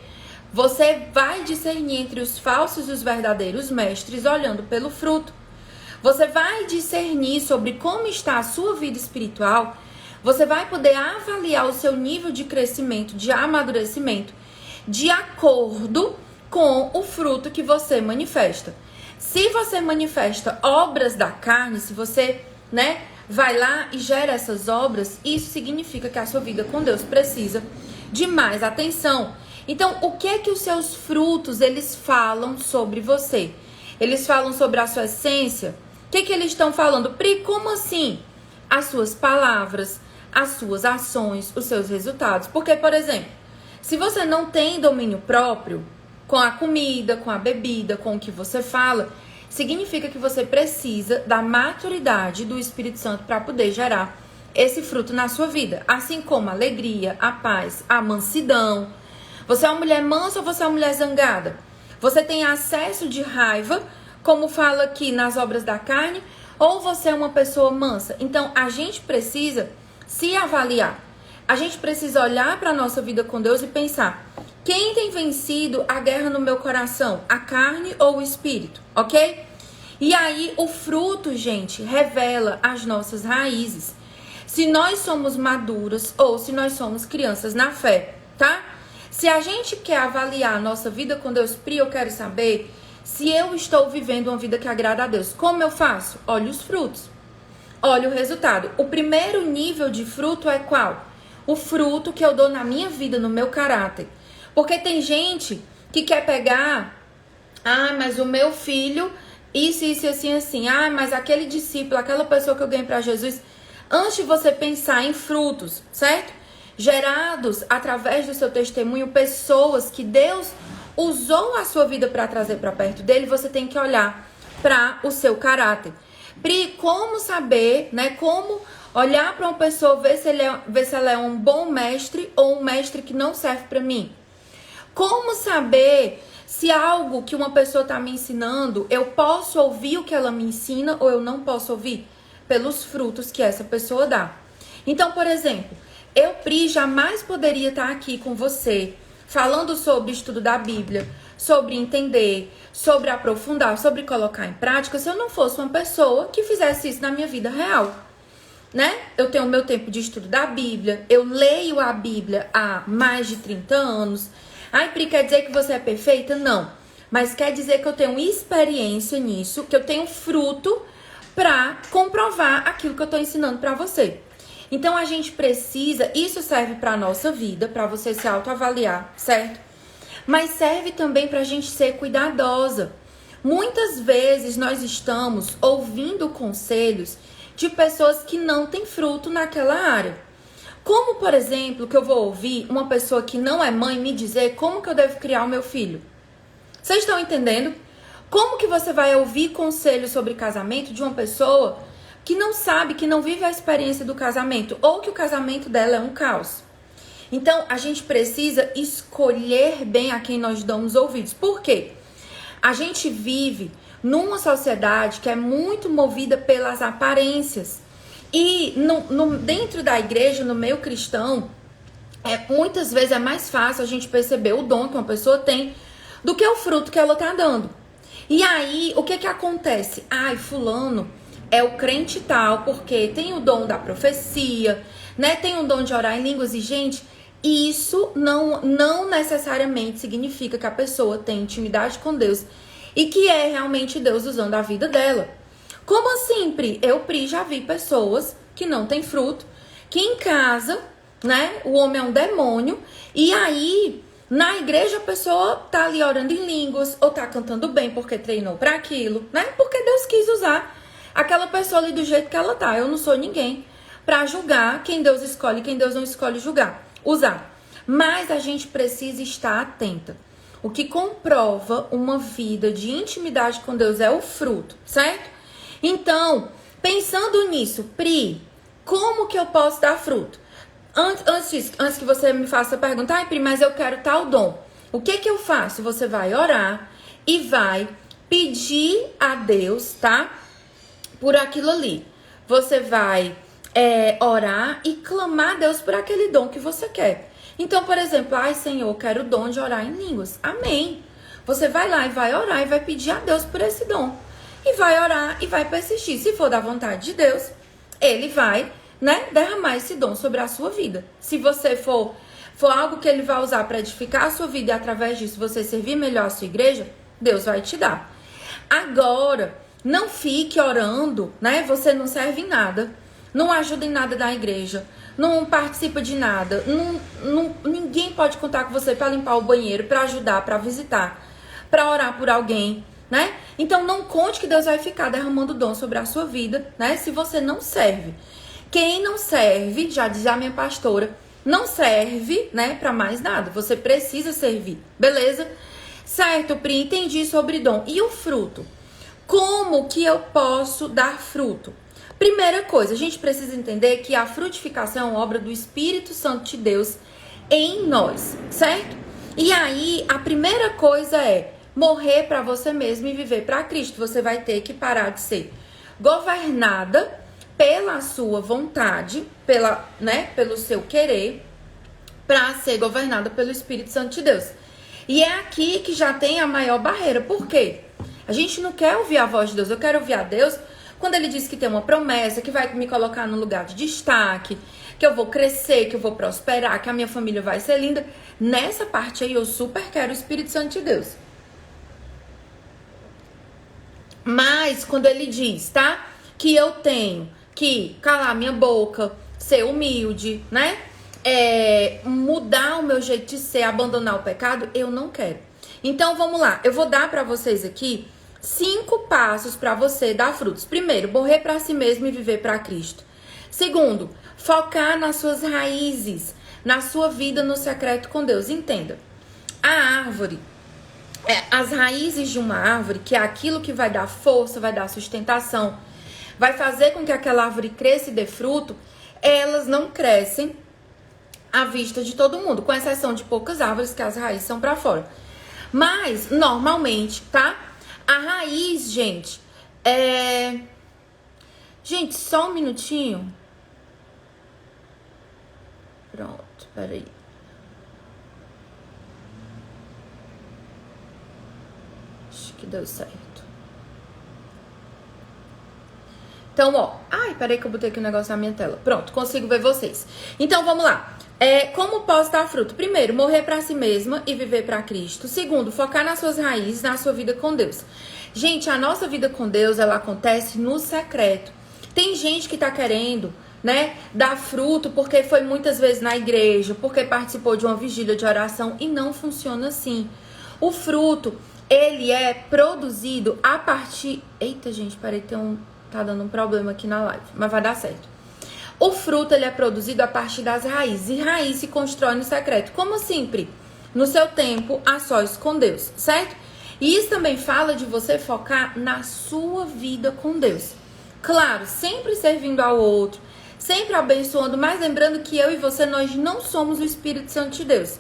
Você vai discernir entre os falsos e os verdadeiros mestres olhando pelo fruto. Você vai discernir sobre como está a sua vida espiritual. Você vai poder avaliar o seu nível de crescimento, de amadurecimento, de acordo com o fruto que você manifesta. Se você manifesta obras da carne, se você, vai lá e gera essas obras, isso significa que a sua vida com Deus precisa de mais atenção. Então, o que é que os seus frutos, eles falam sobre você? Eles falam sobre a sua essência? O que é que eles estão falando? Pri, como assim? As suas palavras, as suas ações, os seus resultados. Porque, por exemplo, se você não tem domínio próprio com a comida, com a bebida, com o que você fala, significa que você precisa da maturidade do Espírito Santo para poder gerar esse fruto na sua vida. Assim como a alegria, a paz, a mansidão. Você é uma mulher mansa ou você é uma mulher zangada? Você tem acesso de raiva, como fala aqui nas obras da carne, ou você é uma pessoa mansa? Então, a gente precisa se avaliar. A gente precisa olhar para a nossa vida com Deus e pensar: quem tem vencido a guerra no meu coração? A carne ou o espírito? Ok? E aí, o fruto, gente, revela as nossas raízes. Se nós somos maduras ou se nós somos crianças na fé, tá? Se a gente quer avaliar a nossa vida com Deus, Pri, eu quero saber se eu estou vivendo uma vida que agrada a Deus. Como eu faço? Olha os frutos. Olha o resultado. O primeiro nível de fruto é qual? O fruto que eu dou na minha vida, no meu caráter. Porque tem gente que quer pegar, mas o meu filho, isso, assim. Ah, mas aquele discípulo, aquela pessoa que eu ganhei para Jesus, antes de você pensar em frutos, certo? Gerados através do seu testemunho, pessoas que Deus usou a sua vida para trazer para perto dele, você tem que olhar para o seu caráter. Pri, como saber, né? Como olhar para uma pessoa, ver se ela é um bom mestre ou um mestre que não serve para mim? Como saber se algo que uma pessoa está me ensinando, eu posso ouvir o que ela me ensina ou eu não posso ouvir? Pelos frutos que essa pessoa dá. Então, por exemplo, eu, Pri, jamais poderia estar aqui com você falando sobre estudo da Bíblia, sobre entender, sobre aprofundar, sobre colocar em prática, se eu não fosse uma pessoa que fizesse isso na minha vida real, né? Eu tenho o meu tempo de estudo da Bíblia, eu leio a Bíblia há mais de 30 anos. Ai, Pri, quer dizer que você é perfeita? Não. Mas quer dizer que eu tenho experiência nisso, que eu tenho fruto para comprovar aquilo que eu estou ensinando para você. Então, a gente precisa, isso serve para a nossa vida, para você se autoavaliar, certo? Mas serve também para a gente ser cuidadosa. Muitas vezes nós estamos ouvindo conselhos de pessoas que não têm fruto naquela área. Como, por exemplo, que eu vou ouvir uma pessoa que não é mãe me dizer como que eu devo criar o meu filho? Vocês estão entendendo? Como que você vai ouvir conselhos sobre casamento de uma pessoa que não sabe, que não vive a experiência do casamento, ou que o casamento dela é um caos? Então, a gente precisa escolher bem a quem nós damos ouvidos. Por quê? A gente vive numa sociedade que é muito movida pelas aparências. E dentro da igreja, no meio cristão, muitas vezes é mais fácil a gente perceber o dom que uma pessoa tem do que o fruto que ela está dando. E aí, o que acontece? Ai, fulano é o crente tal, porque tem o dom da profecia, né? Tem o dom de orar em línguas. E, gente, isso não necessariamente significa que a pessoa tem intimidade com Deus e que é realmente Deus usando a vida dela. Como assim, Pri? Eu, Pri, já vi pessoas que não têm fruto, que em casa, né, o homem é um demônio, e aí, na igreja, a pessoa tá ali orando em línguas, ou tá cantando bem porque treinou para aquilo, né? Porque Deus quis usar aquela pessoa ali do jeito que ela tá. Eu não sou ninguém para julgar quem Deus escolhe e quem Deus não escolhe usar. Mas a gente precisa estar atenta. O que comprova uma vida de intimidade com Deus é o fruto, certo? Então, pensando nisso, Pri, como que eu posso dar fruto? Antes que você me faça perguntar, ai, Pri, mas eu quero tal dom. O que eu faço? Você vai orar e vai pedir a Deus, tá? Por aquilo ali. Você vai orar e clamar a Deus por aquele dom que você quer. Então, por exemplo, ai, Senhor, eu quero o dom de orar em línguas. Amém. Você vai lá e vai orar e vai pedir a Deus por esse dom. E vai orar e vai persistir. Se for da vontade de Deus, Ele vai, né, derramar esse dom sobre a sua vida. Se você for algo que Ele vai usar para edificar a sua vida e através disso você servir melhor a sua igreja, Deus vai te dar. Agora, não fique orando, né? Você não serve em nada, não ajuda em nada da igreja, não participa de nada, ninguém pode contar com você para limpar o banheiro, para ajudar, para visitar, para orar por alguém, né? Então não conte que Deus vai ficar derramando dom sobre a sua vida, né? Se você não serve. Quem não serve, já diz a minha pastora, não serve, né, para mais nada. Você precisa servir, beleza? Certo, Pri, entendi sobre dom. E o fruto? Como que eu posso dar fruto? Primeira coisa, a gente precisa entender que a frutificação é uma obra do Espírito Santo de Deus em nós, certo? E aí, a primeira coisa é morrer para você mesmo e viver para Cristo. Você vai ter que parar de ser governada pela sua vontade, pelo seu querer, para ser governada pelo Espírito Santo de Deus. E é aqui que já tem a maior barreira. Por quê? A gente não quer ouvir a voz de Deus. Eu quero ouvir a Deus quando Ele diz que tem uma promessa, que vai me colocar num lugar de destaque, que eu vou crescer, que eu vou prosperar, que a minha família vai ser linda. Nessa parte aí eu super quero o Espírito Santo de Deus. Mas quando Ele diz, tá? Que eu tenho que calar minha boca, ser humilde, né? Mudar o meu jeito de ser, abandonar o pecado, eu não quero. Então vamos lá, eu vou dar pra vocês aqui 5 passos para você dar frutos. Primeiro, morrer para si mesmo e viver para Cristo. Segundo, focar nas suas raízes, na sua vida no secreto com Deus. Entenda, a árvore, as raízes de uma árvore, que é aquilo que vai dar força, vai dar sustentação, vai fazer com que aquela árvore cresça e dê fruto, elas não crescem à vista de todo mundo, com exceção de poucas árvores que as raízes são para fora. Mas, normalmente, tá? A raiz, gente, Gente, só um minutinho. Pronto, peraí. Acho que deu certo. Então, ó. Ai, peraí que eu botei aqui um negócio na minha tela. Pronto, consigo ver vocês. Então, vamos lá. Como posso dar fruto? Primeiro, morrer para si mesma e viver para Cristo. Segundo, focar nas suas raízes, na sua vida com Deus. Gente, a nossa vida com Deus, ela acontece no secreto. Tem gente que tá querendo, né, dar fruto porque foi muitas vezes na igreja, porque participou de uma vigília de oração e não funciona assim. O fruto, ele é produzido a partir... Eita, gente, peraí, tá dando um problema aqui na live, mas vai dar certo. O fruto, ele é produzido a partir das raízes. E raiz se constrói no secreto. Como sempre, no seu tempo, a sós com Deus, certo? E isso também fala de você focar na sua vida com Deus. Claro, sempre servindo ao outro, sempre abençoando, mas lembrando que eu e você, nós não somos o Espírito Santo de Deus.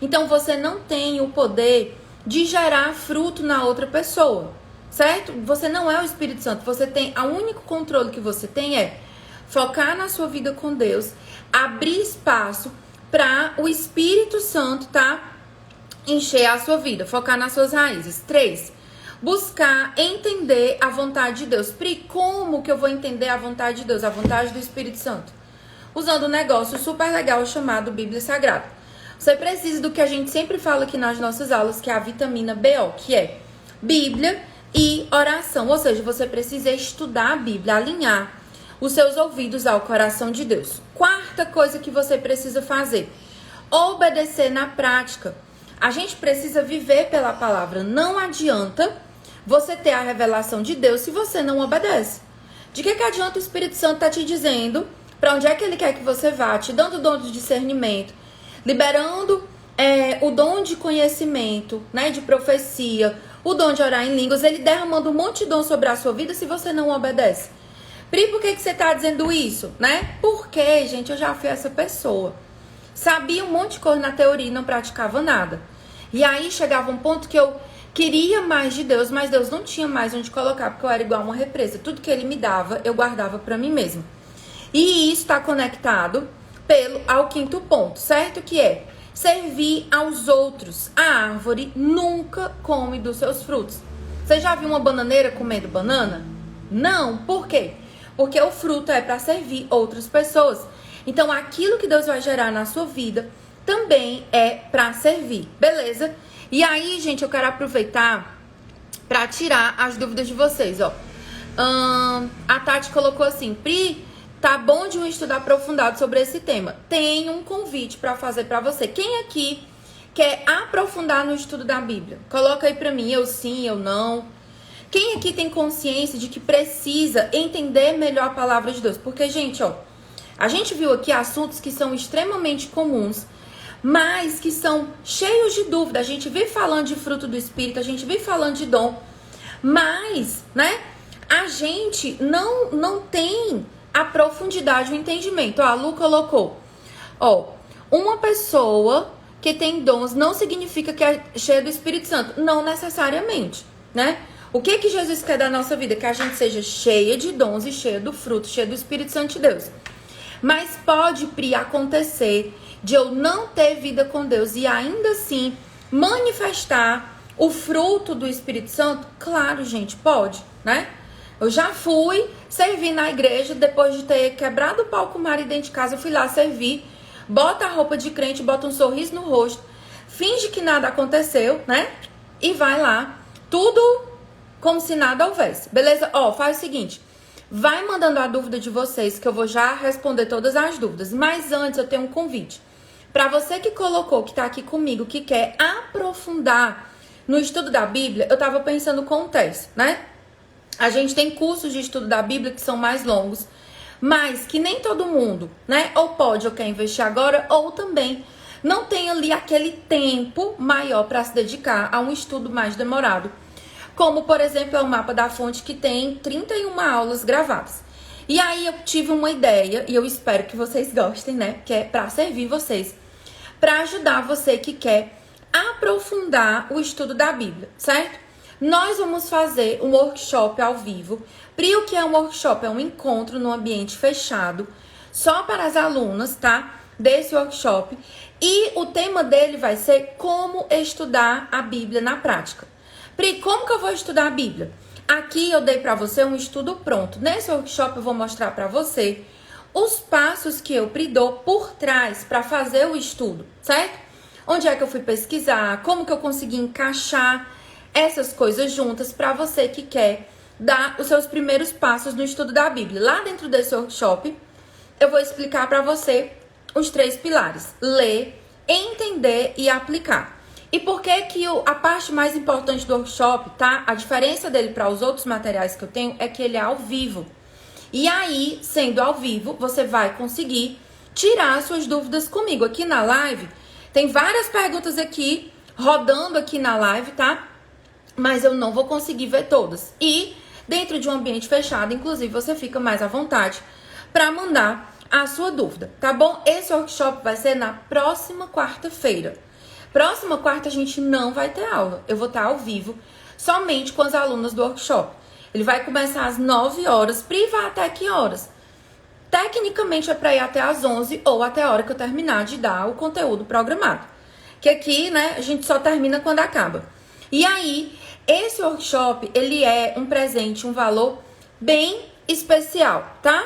Então, você não tem o poder de gerar fruto na outra pessoa, certo? Você não é o Espírito Santo. Você tem, o único controle que você tem é focar na sua vida com Deus, abrir espaço para o Espírito Santo, tá? Encher a sua vida, focar nas suas raízes. 3, buscar entender a vontade de Deus. Pri, como que eu vou entender a vontade de Deus, a vontade do Espírito Santo? Usando um negócio super legal chamado Bíblia Sagrada. Você precisa do que a gente sempre fala aqui nas nossas aulas, que é a vitamina BO, que é Bíblia e oração. Ou seja, você precisa estudar a Bíblia, alinhar os seus ouvidos ao coração de Deus. 4ª coisa que você precisa fazer: obedecer na prática. A gente precisa viver pela palavra. Não adianta você ter a revelação de Deus se você não obedece. De que adianta o Espírito Santo tá te dizendo para onde é que ele quer que você vá, te dando o dom de discernimento, liberando o dom de conhecimento, né, de profecia, o dom de orar em línguas, ele derramando um monte de dom sobre a sua vida se você não obedece. Pri, por que você tá dizendo isso, né? Porque, gente, eu já fui essa pessoa. Sabia um monte de coisa na teoria e não praticava nada. E aí chegava um ponto que eu queria mais de Deus, mas Deus não tinha mais onde colocar, porque eu era igual uma represa. Tudo que ele me dava, eu guardava pra mim mesma. E isso está conectado ao 5º ponto, certo? Que é servir aos outros. A árvore nunca come dos seus frutos. Você já viu uma bananeira comendo banana? Não. Por quê? Porque o fruto é para servir outras pessoas. Então, aquilo que Deus vai gerar na sua vida também é para servir, beleza? E aí, gente, eu quero aproveitar para tirar as dúvidas de vocês, ó. A Tati colocou assim: Pri, tá bom de um estudo aprofundado sobre esse tema. Tem um convite para fazer para você. Quem aqui quer aprofundar no estudo da Bíblia? Coloca aí para mim, eu sim, eu não. Quem aqui tem consciência de que precisa entender melhor a palavra de Deus? Porque, gente, ó, a gente viu aqui assuntos que são extremamente comuns, mas que são cheios de dúvida. A gente vive falando de fruto do Espírito, a gente vive falando de dom, mas, né, a gente não tem a profundidade, o entendimento. Ó, a Lu colocou, ó, uma pessoa que tem dons não significa que é cheia do Espírito Santo. Não necessariamente, né? O que Jesus quer da nossa vida? Que a gente seja cheia de dons e cheia do fruto, cheia do Espírito Santo de Deus. Mas pode, Pri, acontecer de eu não ter vida com Deus e ainda assim manifestar o fruto do Espírito Santo? Claro, gente, pode, né? Eu já fui servir na igreja, depois de ter quebrado o pau com o marido dentro de casa, eu fui lá servir, bota a roupa de crente, bota um sorriso no rosto, finge que nada aconteceu, né? E vai lá, tudo como se nada houvesse, beleza? Ó, faz o seguinte, vai mandando a dúvida de vocês, que eu vou já responder todas as dúvidas. Mas antes eu tenho um convite. Pra você que colocou, que tá aqui comigo, que quer aprofundar no estudo da Bíblia, eu tava pensando com o Tess, né? A gente tem cursos de estudo da Bíblia que são mais longos, mas que nem todo mundo, né? Ou pode ou quer investir agora, ou também não tem ali aquele tempo maior para se dedicar a um estudo mais demorado. Como, por exemplo, é o Mapa da Fonte, que tem 31 aulas gravadas. E aí eu tive uma ideia, e eu espero que vocês gostem, né? Que é para servir vocês, para ajudar você que quer aprofundar o estudo da Bíblia, certo? Nós vamos fazer um workshop ao vivo. Pri, o que é um workshop? É um encontro no ambiente fechado, só para as alunas, tá? Desse workshop. E o tema dele vai ser como estudar a Bíblia na prática. Pri, como que eu vou estudar a Bíblia? Aqui eu dei para você um estudo pronto. Nesse workshop eu vou mostrar para você os passos que eu dou por trás para fazer o estudo, certo? Onde é que eu fui pesquisar, como que eu consegui encaixar essas coisas juntas para você que quer dar os seus primeiros passos no estudo da Bíblia. Lá dentro desse workshop, eu vou explicar para você os 3 pilares: ler, entender e aplicar. E por que que a parte mais importante do workshop, tá? A diferença dele para os outros materiais que eu tenho é que ele é ao vivo. E aí, sendo ao vivo, você vai conseguir tirar suas dúvidas comigo. Aqui na live, tem várias perguntas aqui, rodando aqui na live, tá? Mas eu não vou conseguir ver todas. E dentro de um ambiente fechado, inclusive, você fica mais à vontade para mandar a sua dúvida, tá bom? Esse workshop vai ser na próxima quarta-feira. Próxima quarta a gente não vai ter aula. Eu vou estar ao vivo, somente com as alunas do workshop. Ele vai começar às 9 horas, Pri, vai até que horas? Tecnicamente é para ir até às 11 ou até a hora que eu terminar de dar o conteúdo programado. Que aqui, né, a gente só termina quando acaba. E aí, esse workshop, ele é um presente, um valor bem especial, tá?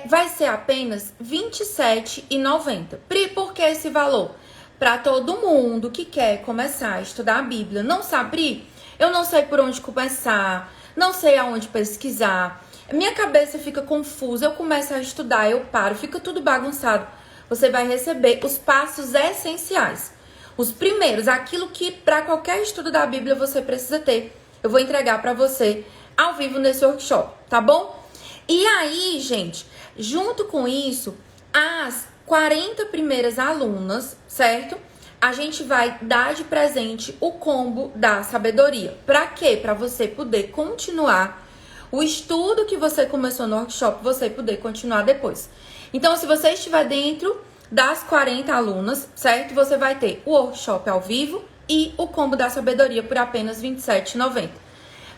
Vai ser apenas R$ 27,90. Pri, por que esse valor? Para todo mundo que quer começar a estudar a Bíblia. Não sabe, Pri? Eu não sei por onde começar, não sei aonde pesquisar. Minha cabeça fica confusa, eu começo a estudar, eu paro, fica tudo bagunçado. Você vai receber os passos essenciais. Os primeiros, aquilo que para qualquer estudo da Bíblia você precisa ter, eu vou entregar para você ao vivo nesse workshop, tá bom? E aí, gente, junto com isso, as 40 primeiras alunas, certo? A gente vai dar de presente o combo da sabedoria. Para quê? Para você poder continuar o estudo que você começou no workshop, você poder continuar depois. Então, se você estiver dentro das 40 alunas, certo? Você vai ter o workshop ao vivo e o combo da sabedoria por apenas R$ 27,90.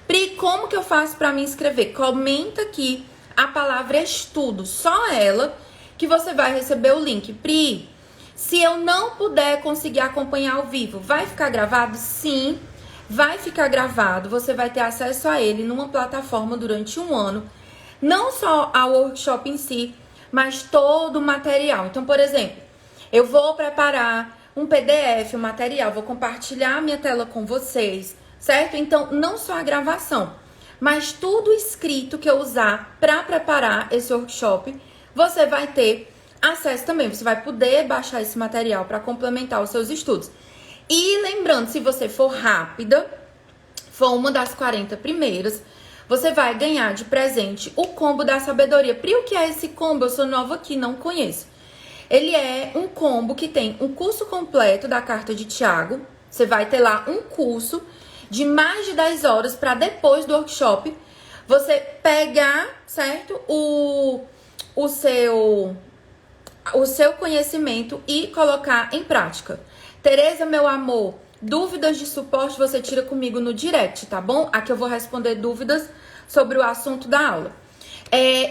Pri, como que eu faço para me inscrever? Comenta aqui a palavra estudo, só ela, que você vai receber o link. Pri, se eu não puder conseguir acompanhar ao vivo, vai ficar gravado? Sim, vai ficar gravado. Você vai ter acesso a ele numa plataforma durante um ano. Não só ao workshop em si, mas todo o material. Então, por exemplo, eu vou preparar um PDF, um material, vou compartilhar a minha tela com vocês, certo? Então, não só a gravação, mas tudo escrito que eu usar para preparar esse workshop, você vai ter acesso também. Você vai poder baixar esse material para complementar os seus estudos. E lembrando, se você for rápida, for uma das 40 primeiras, você vai ganhar de presente o combo da sabedoria. Pri, o que é esse combo? Eu sou nova aqui, não conheço. Ele é um combo que tem um curso completo da carta de Tiago. Você vai ter lá um curso de mais de 10 horas para depois do workshop você pegar, certo? O seu conhecimento e colocar em prática. Tereza, meu amor, dúvidas de suporte você tira comigo no direct, tá bom? Aqui eu vou responder dúvidas sobre o assunto da aula.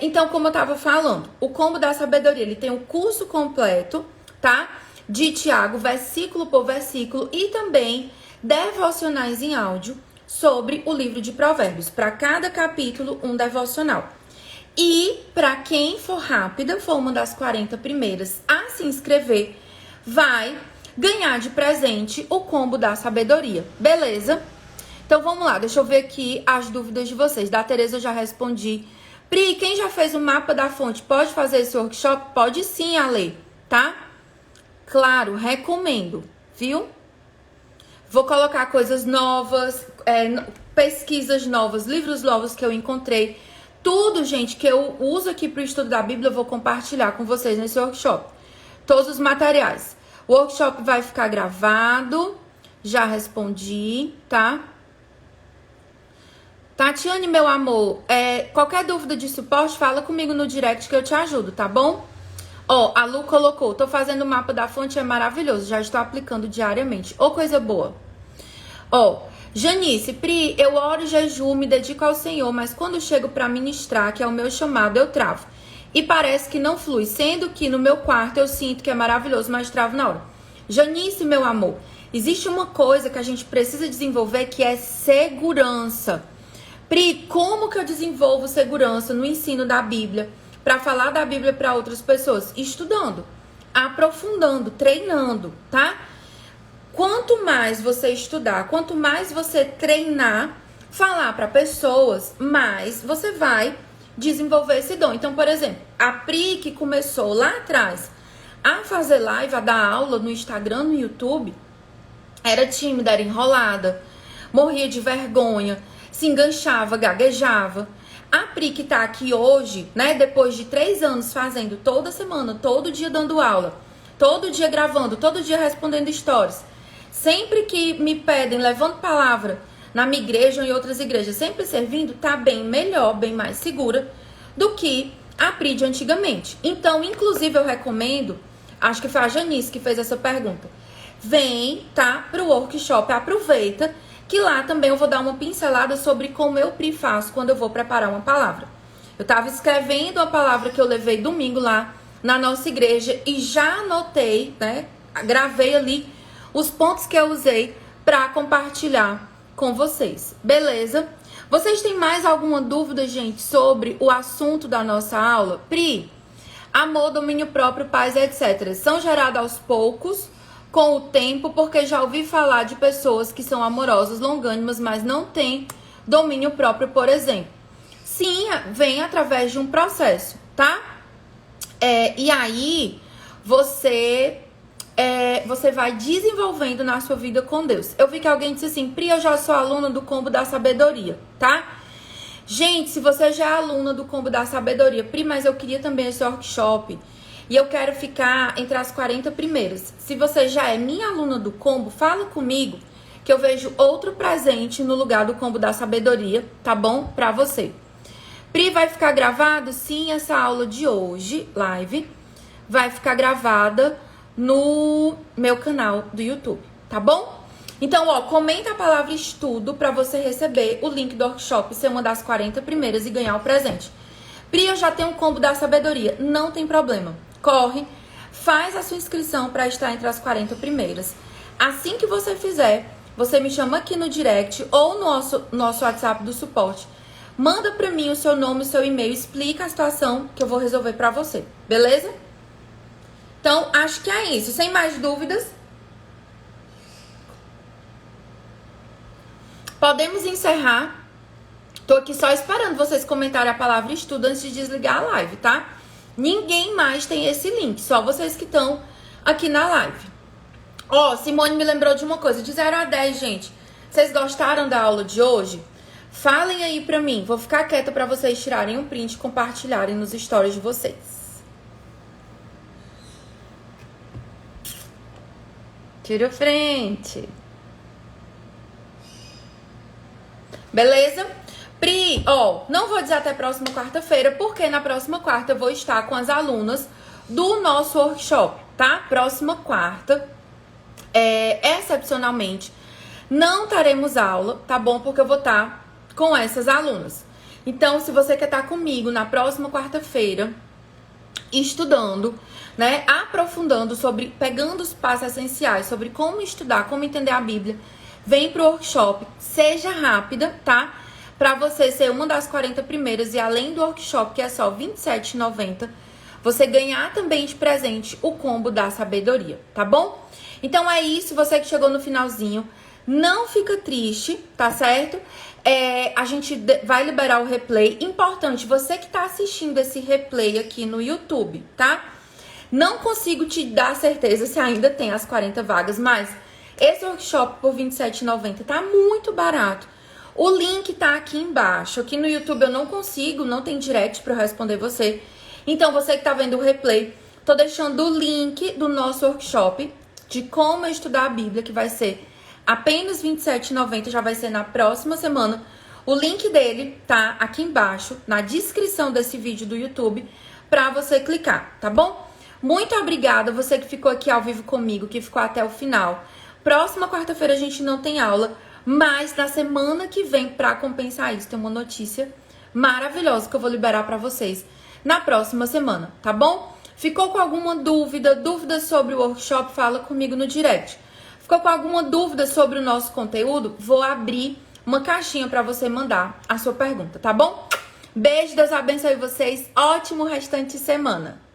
Então, como eu tava falando, o combo da sabedoria, ele tem o curso completo, tá? De Tiago, versículo por versículo, e também devocionais em áudio sobre o livro de Provérbios. Para cada capítulo, um devocional. E para quem for rápida, for uma das 40 primeiras a se inscrever, vai ganhar de presente o combo da sabedoria, beleza? Então vamos lá, deixa eu ver aqui as dúvidas de vocês. Da Tereza eu já respondi. Pri, quem já fez o mapa da fonte pode fazer esse workshop? Pode sim, Ale, tá? Claro, recomendo, viu? Vou colocar coisas novas, pesquisas novas, livros novos que eu encontrei. Tudo, gente, que eu uso aqui para o estudo da Bíblia, eu vou compartilhar com vocês nesse workshop. Todos os materiais. O workshop vai ficar gravado. Já respondi, tá? Tatiane, meu amor, qualquer dúvida de suporte, fala comigo no direct que eu te ajudo, tá bom? Ó, a Lu colocou, tô fazendo o mapa da fonte, é maravilhoso, já estou aplicando diariamente. Ô, coisa boa. Ó, Janice, Pri, eu oro e jejuo, me dedico ao Senhor, mas quando chego pra ministrar, que é o meu chamado, eu travo. E parece que não flui, sendo que no meu quarto eu sinto que é maravilhoso, mas travo na hora. Janice, meu amor, existe uma coisa que a gente precisa desenvolver que é segurança. Pri, como que eu desenvolvo segurança no ensino da Bíblia? Para falar da Bíblia para outras pessoas? Estudando, aprofundando, treinando, tá? Quanto mais você estudar, quanto mais você treinar, falar para pessoas, mais você vai desenvolver esse dom. Então, por exemplo, a Pri que começou lá atrás a fazer live, a dar aula no Instagram, no YouTube, era tímida, era enrolada, morria de vergonha, se enganchava, gaguejava. A Pri que tá aqui hoje, né, depois de 3 anos fazendo toda semana, todo dia dando aula, todo dia gravando, todo dia respondendo stories, sempre que me pedem, levando palavra na minha igreja ou em outras igrejas, sempre servindo, tá bem melhor, bem mais segura do que a Pri de antigamente. Então, inclusive, eu recomendo, acho que foi a Janice que fez essa pergunta, vem, tá, pro workshop, aproveita, que lá também eu vou dar uma pincelada sobre como eu faço quando eu vou preparar uma palavra. Eu tava escrevendo a palavra que eu levei domingo lá na nossa igreja e já anotei, né, gravei ali os pontos que eu usei para compartilhar com vocês, beleza? Vocês têm mais alguma dúvida, gente, sobre o assunto da nossa aula? Pri, amor, domínio próprio, paz, etc. São gerados aos poucos, com o tempo, porque já ouvi falar de pessoas que são amorosas, longânimas, mas não têm domínio próprio, por exemplo. Sim, vem através de um processo, tá? E aí, você vai desenvolvendo na sua vida com Deus. Eu vi que alguém disse assim, Pri, eu já sou aluna do Combo da Sabedoria, tá? Gente, se você já é aluna do Combo da Sabedoria, Pri, mas eu queria também esse workshop e eu quero ficar entre as 40 primeiras. Se você já é minha aluna do Combo, fala comigo que eu vejo outro presente no lugar do Combo da Sabedoria, tá bom? Pra você. Pri, vai ficar gravado? Sim, essa aula de hoje, live, vai ficar gravada no meu canal do YouTube, tá bom? Então, ó, comenta a palavra estudo pra você receber o link do workshop, ser uma das 40 primeiras e ganhar o presente. Pri, eu já tenho um Combo da Sabedoria. Não tem problema. Corre, faz a sua inscrição para estar entre as 40 primeiras. Assim que você fizer, você me chama aqui no direct ou no nosso WhatsApp do suporte. Manda para mim o seu nome, o seu e-mail, explica a situação que eu vou resolver para você, beleza? Então, acho que é isso. Sem mais dúvidas, podemos encerrar. Tô aqui só esperando vocês comentarem a palavra estudo antes de desligar a live, tá? Ninguém mais tem esse link, só vocês que estão aqui na live. Ó, Simone me lembrou de uma coisa, de 0 a 10, gente. Vocês gostaram da aula de hoje? Falem aí pra mim. Vou ficar quieta pra vocês tirarem um print e compartilharem nos stories de vocês. Tira frente. Beleza? Pri, ó, não vou dizer até a próxima quarta-feira, porque na próxima quarta eu vou estar com as alunas do nosso workshop, tá? Próxima quarta, excepcionalmente, não teremos aula, tá bom? Porque eu vou estar com essas alunas. Então, se você quer estar comigo na próxima quarta-feira, estudando, né, aprofundando sobre, pegando os passos essenciais sobre como estudar, como entender a Bíblia, vem pro workshop, seja rápida, tá? Pra você ser uma das 40 primeiras e além do workshop, que é só R$ 27,90, você ganhar também de presente o Combo da Sabedoria, tá bom? Então é isso, você que chegou no finalzinho, não fica triste, tá certo? A gente vai liberar o replay. Importante, você que tá assistindo esse replay aqui no YouTube, tá? Não consigo te dar certeza se ainda tem as 40 vagas, mas Esse workshop por R$ 27,90 tá muito barato. O link tá aqui embaixo. Aqui no YouTube eu não consigo, não tem direct para eu responder você. Então, você que tá vendo o replay, tô deixando o link do nosso workshop de como estudar a Bíblia, que vai ser apenas R$ 27,90, já vai ser na próxima semana. O link dele tá aqui embaixo, na descrição desse vídeo do YouTube, pra você clicar, tá bom? Muito obrigada, você que ficou aqui ao vivo comigo, que ficou até o final. Próxima quarta-feira a gente não tem aula, mas na semana que vem, pra compensar isso, tem uma notícia maravilhosa que eu vou liberar pra vocês na próxima semana, tá bom? Ficou com alguma dúvida sobre o workshop? Fala comigo no direct. Ficou com alguma dúvida sobre o nosso conteúdo? Vou abrir uma caixinha pra você mandar a sua pergunta, tá bom? Beijo, Deus abençoe vocês. Ótimo restante de semana.